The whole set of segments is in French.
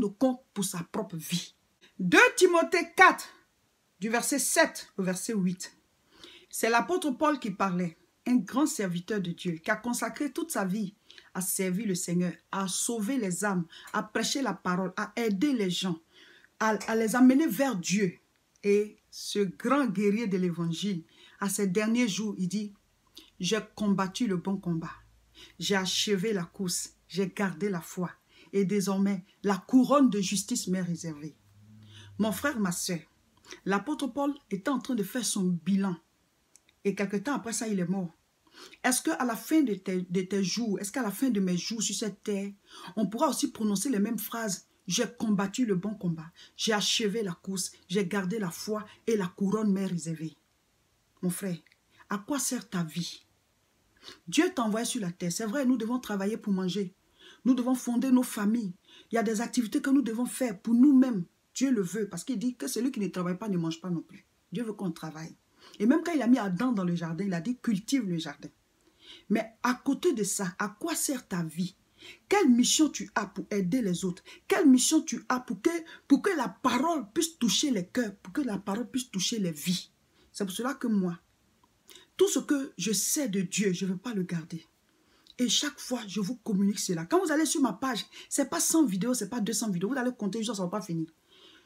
rendre compte pour sa propre vie. 2 Timothée 4, du verset 7 au verset 8. C'est l'apôtre Paul qui parlait, un grand serviteur de Dieu, qui a consacré toute sa vie à servir le Seigneur, à sauver les âmes, à prêcher la parole, à aider les gens, à les amener vers Dieu. Et ce grand guerrier de l'évangile, à ses derniers jours, il dit, « J'ai combattu le bon combat, j'ai achevé la course, j'ai gardé la foi, et désormais, la couronne de justice m'est réservée. » Mon frère, ma soeur, l'apôtre Paul était en train de faire son bilan. Et quelque temps après ça, il est mort. Est-ce qu'à la fin de tes jours, est-ce qu'à la fin de mes jours sur cette terre, on pourra aussi prononcer les mêmes phrases? J'ai combattu le bon combat, j'ai achevé la course, j'ai gardé la foi et la couronne m'est réservée. Mon frère, à quoi sert ta vie? Dieu t'a envoyé sur la terre. C'est vrai, nous devons travailler pour manger. Nous devons fonder nos familles. Il y a des activités que nous devons faire pour nous-mêmes. Dieu le veut parce qu'il dit que celui qui ne travaille pas ne mange pas non plus. Dieu veut qu'on travaille. Et même quand il a mis Adam dans le jardin, il a dit cultive le jardin. Mais à côté de ça, à quoi sert ta vie? Quelle mission tu as pour aider les autres? Quelle mission tu as pour que la parole puisse toucher les cœurs, pour que la parole puisse toucher les vies? C'est pour cela que moi, tout ce que je sais de Dieu, je ne veux pas le garder. Et chaque fois, je vous communique cela. Quand vous allez sur ma page, ce n'est pas 100 vidéos, ce n'est pas 200 vidéos. Vous allez compter, ça ne va pas finir.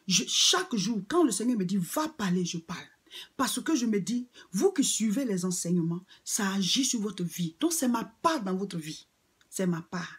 Chaque jour, quand le Seigneur me dit, va parler, je parle. Parce que je me dis, vous qui suivez les enseignements, ça agit sur votre vie. Donc, c'est ma part dans votre vie. C'est ma part.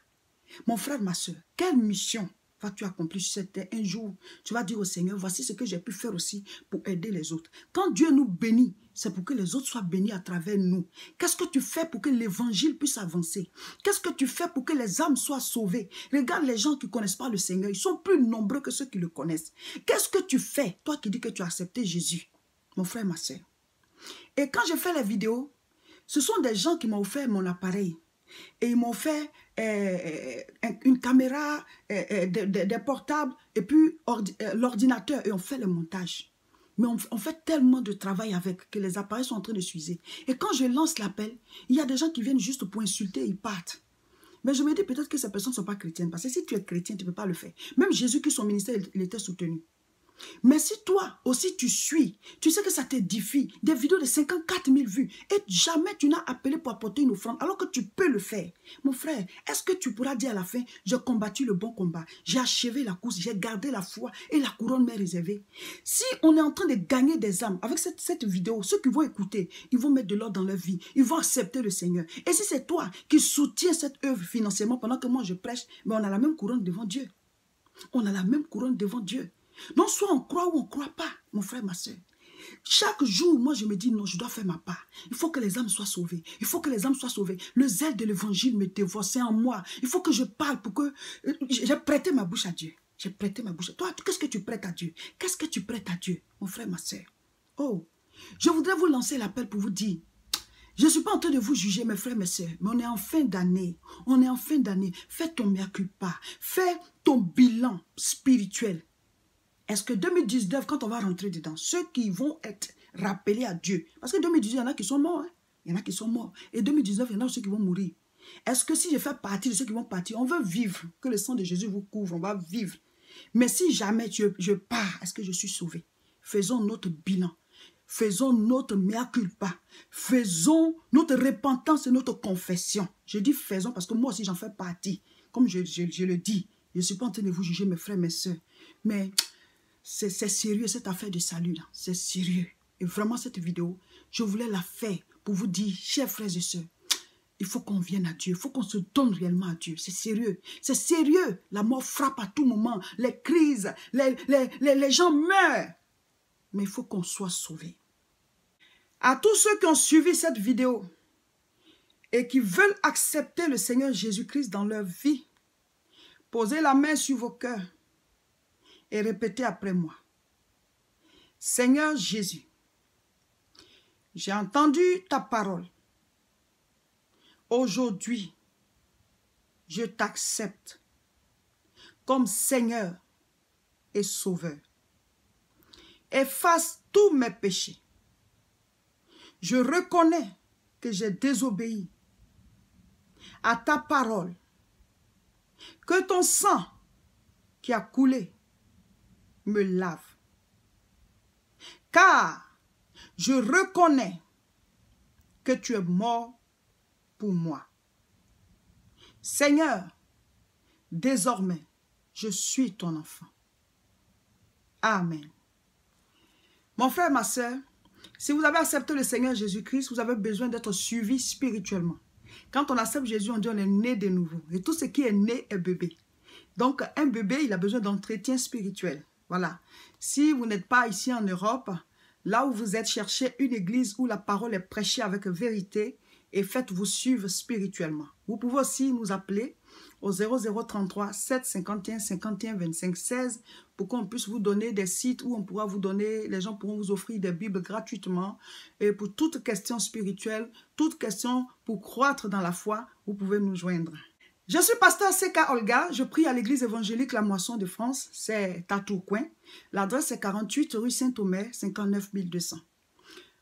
Mon frère, ma soeur, quelle mission vas-tu accomplir sur cette terre? Un jour, tu vas dire au Seigneur, voici ce que j'ai pu faire aussi pour aider les autres. Quand Dieu nous bénit, c'est pour que les autres soient bénis à travers nous. Qu'est-ce que tu fais pour que l'évangile puisse avancer? Qu'est-ce que tu fais pour que les âmes soient sauvées? Regarde les gens qui ne connaissent pas le Seigneur. Ils sont plus nombreux que ceux qui le connaissent. Qu'est-ce que tu fais, toi qui dis que tu as accepté Jésus? Mon frère, ma soeur. Et quand je fais les vidéos, ce sont des gens qui m'ont offert mon appareil. Et ils m'ont fait une caméra, des portables, et puis l'ordinateur, et on fait le montage. Mais on fait tellement de travail avec que les appareils sont en train de s'user. Et quand je lance l'appel, il y a des gens qui viennent juste pour insulter et ils partent. Mais je me dis peut-être que ces personnes ne sont pas chrétiennes. Parce que si tu es chrétien, tu ne peux pas le faire. Même Jésus, qui son ministère, il était soutenu. Mais si toi aussi tu suis, tu sais que ça t'édifie, des vidéos de 54 000 vues, et jamais tu n'as appelé pour apporter une offrande, alors que tu peux le faire. Mon frère, est-ce que tu pourras dire à la fin, j'ai combattu le bon combat, j'ai achevé la course, j'ai gardé la foi et la couronne m'est réservée? Si on est en train de gagner des âmes avec cette vidéo, ceux qui vont écouter, ils vont mettre de l'ordre dans leur vie, ils vont accepter le Seigneur. Et si c'est toi qui soutiens cette œuvre financièrement pendant que moi je prêche, mais on a la même couronne devant Dieu. On a la même couronne devant Dieu. Donc, soit on croit ou on ne croit pas, mon frère, ma soeur. Chaque jour, moi, je me dis, non, je dois faire ma part. Il faut que les âmes soient sauvées. Il faut que les âmes soient sauvées. Le zèle de l'évangile me dévore, c'est en moi. Il faut que je parle pour que... J'ai prêté ma bouche à Dieu. J'ai prêté ma bouche. Toi, qu'est-ce que tu prêtes à Dieu? Qu'est-ce que tu prêtes à Dieu, mon frère, ma soeur? Oh, je voudrais vous lancer l'appel pour vous dire, je ne suis pas en train de vous juger, mes frères, mes soeurs, mais on est en fin d'année. On est en fin d'année. Fais ton mea culpa. Fais ton bilan spirituel. Est-ce que 2019, quand on va rentrer dedans, ceux qui vont être rappelés à Dieu, parce que 2018, il y en a qui sont morts, hein? Il y en a qui sont morts. Et 2019, il y en a ceux qui vont mourir. Est-ce que si je fais partie de ceux qui vont partir, on veut vivre, que le sang de Jésus vous couvre, on va vivre. Mais si jamais je pars, est-ce que je suis sauvé? Faisons notre bilan. Faisons notre mea culpa. Faisons notre repentance et notre confession. Je dis faisons parce que moi aussi j'en fais partie. Comme je le dis, je ne suis pas en train de vous juger, mes frères, mes soeurs. Mais... c'est sérieux, cette affaire de salut là, c'est sérieux. Et vraiment cette vidéo, je voulais la faire pour vous dire, chers frères et sœurs, il faut qu'on vienne à Dieu, il faut qu'on se donne réellement à Dieu. C'est sérieux, c'est sérieux. La mort frappe à tout moment, les crises, les gens meurent. Mais il faut qu'on soit sauvés. À tous ceux qui ont suivi cette vidéo et qui veulent accepter le Seigneur Jésus-Christ dans leur vie, posez la main sur vos cœurs. Et répétez après moi. Seigneur Jésus, j'ai entendu ta parole. Aujourd'hui, je t'accepte comme Seigneur et Sauveur. Efface tous mes péchés. Je reconnais que j'ai désobéi à ta parole. Que ton sang qui a coulé me lave. Car je reconnais que tu es mort pour moi. Seigneur, désormais, je suis ton enfant. Amen. Mon frère, ma soeur, si vous avez accepté le Seigneur Jésus-Christ, vous avez besoin d'être suivi spirituellement. Quand on accepte Jésus, on dit on est né de nouveau. Et tout ce qui est né est bébé. Donc, un bébé, il a besoin d'entretien spirituel. Voilà. Si vous n'êtes pas ici en Europe, là où vous êtes, cherchez une église où la parole est prêchée avec vérité et faites-vous suivre spirituellement. Vous pouvez aussi nous appeler au 0033 751 51 25 16 pour qu'on puisse vous donner des sites où on pourra vous donner, les gens pourront vous offrir des Bibles gratuitement. Et pour toute question spirituelle, toute question pour croître dans la foi, vous pouvez nous joindre. Je suis pasteur C.K. Olga, je prie à l'église évangélique La Moisson de France, c'est à Tourcoing. L'adresse est 48 rue Saint-Omer, 59 200.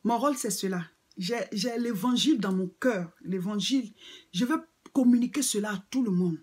Mon rôle c'est cela, j'ai l'évangile dans mon cœur, l'évangile, je veux communiquer cela à tout le monde.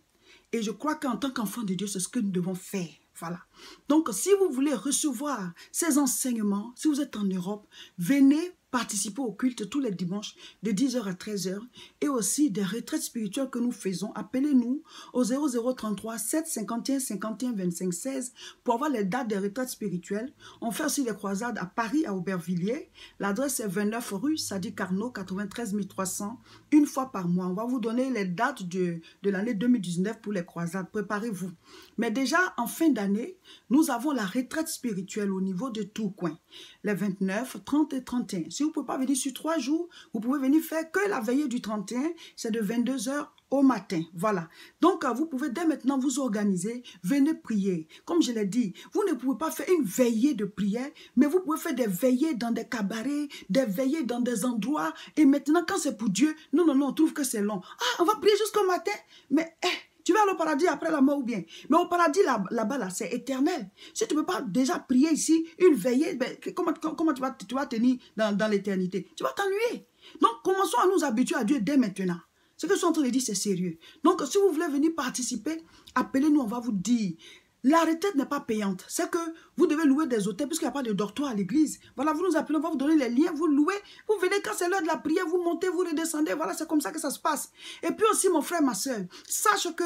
Et je crois qu'en tant qu'enfant de Dieu, c'est ce que nous devons faire. Voilà. Donc, si vous voulez recevoir ces enseignements, si vous êtes en Europe, venez participer au culte tous les dimanches de 10h à 13h et aussi des retraites spirituelles que nous faisons. Appelez-nous au 0033 751 51 25 16 pour avoir les dates des retraites spirituelles. On fait aussi des croisades à Paris, à Aubervilliers. L'adresse est 29 rue Sadi Carnot, 93 300, une fois par mois. On va vous donner les dates de l'année 2019 pour les croisades. Préparez-vous. Mais déjà, en fin d'année, nous avons la retraite spirituelle au niveau de Tourcoing, les 29, 30 et 31. Si vous ne pouvez pas venir sur 3 jours, vous pouvez venir faire que la veillée du 31, c'est de 22h au matin. Voilà. Donc, vous pouvez dès maintenant vous organiser, venez prier. Comme je l'ai dit, vous ne pouvez pas faire une veillée de prière, mais vous pouvez faire des veillées dans des cabarets, des veillées dans des endroits. Et maintenant, quand c'est pour Dieu, non, on trouve que c'est long. Ah, on va prier jusqu'au matin, mais... tu vas aller au paradis après la mort ou bien. Mais au paradis, là-bas, là, c'est éternel. Si tu ne peux pas déjà prier ici, une veillée, ben, comment tu vas tenir dans l'éternité? Tu vas t'ennuyer. Donc, commençons à nous habituer à Dieu dès maintenant. Ce que je suis en train de dire, c'est sérieux. Donc, si vous voulez venir participer, appelez-nous, on va vous dire. La retraite n'est pas payante. C'est que vous devez louer des hôtels puisqu'il n'y a pas de dortoir à l'église. Voilà, vous nous appelez, on va vous donner les liens, vous louez. Vous venez quand c'est l'heure de la prière, vous montez, vous redescendez. Voilà, c'est comme ça que ça se passe. Et puis aussi, mon frère, ma soeur, sache que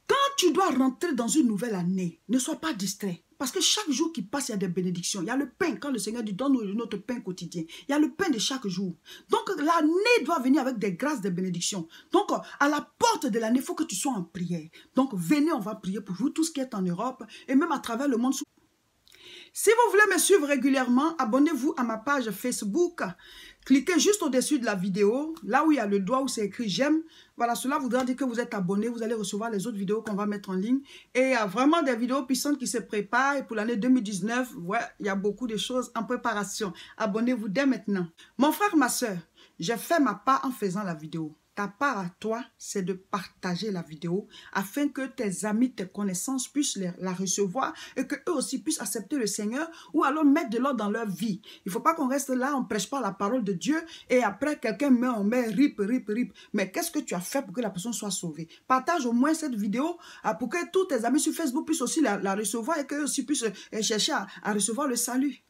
quand tu dois rentrer dans une nouvelle année, ne sois pas distrait. Parce que chaque jour qui passe, il y a des bénédictions. Il y a le pain, quand le Seigneur dit, donne-nous notre pain quotidien. Il y a le pain de chaque jour. Donc, l'année doit venir avec des grâces, des bénédictions. Donc, à la porte de l'année, il faut que tu sois en prière. Donc, venez, on va prier pour vous, tout ce qui est en Europe et même à travers le monde. Si vous voulez me suivre régulièrement, abonnez-vous à ma page Facebook. Cliquez juste au-dessus de la vidéo, là où il y a le doigt où c'est écrit j'aime. Voilà, cela voudra dire que vous êtes abonné, vous allez recevoir les autres vidéos qu'on va mettre en ligne. Et il y a vraiment des vidéos puissantes qui se préparent. Et pour l'année 2019, ouais, il y a beaucoup de choses en préparation. Abonnez-vous dès maintenant. Mon frère, ma soeur, j'ai fait ma part en faisant la vidéo. Ta part à toi, c'est de partager la vidéo afin que tes amis, tes connaissances puissent la recevoir et qu'eux aussi puissent accepter le Seigneur ou alors mettre de l'ordre dans leur vie. Il ne faut pas qu'on reste là, on ne prêche pas la parole de Dieu et après quelqu'un meurt, on met rip. Mais qu'est-ce que tu as fait pour que la personne soit sauvée? Partage au moins cette vidéo pour que tous tes amis sur Facebook puissent aussi la recevoir et qu'eux aussi puissent chercher à recevoir le salut.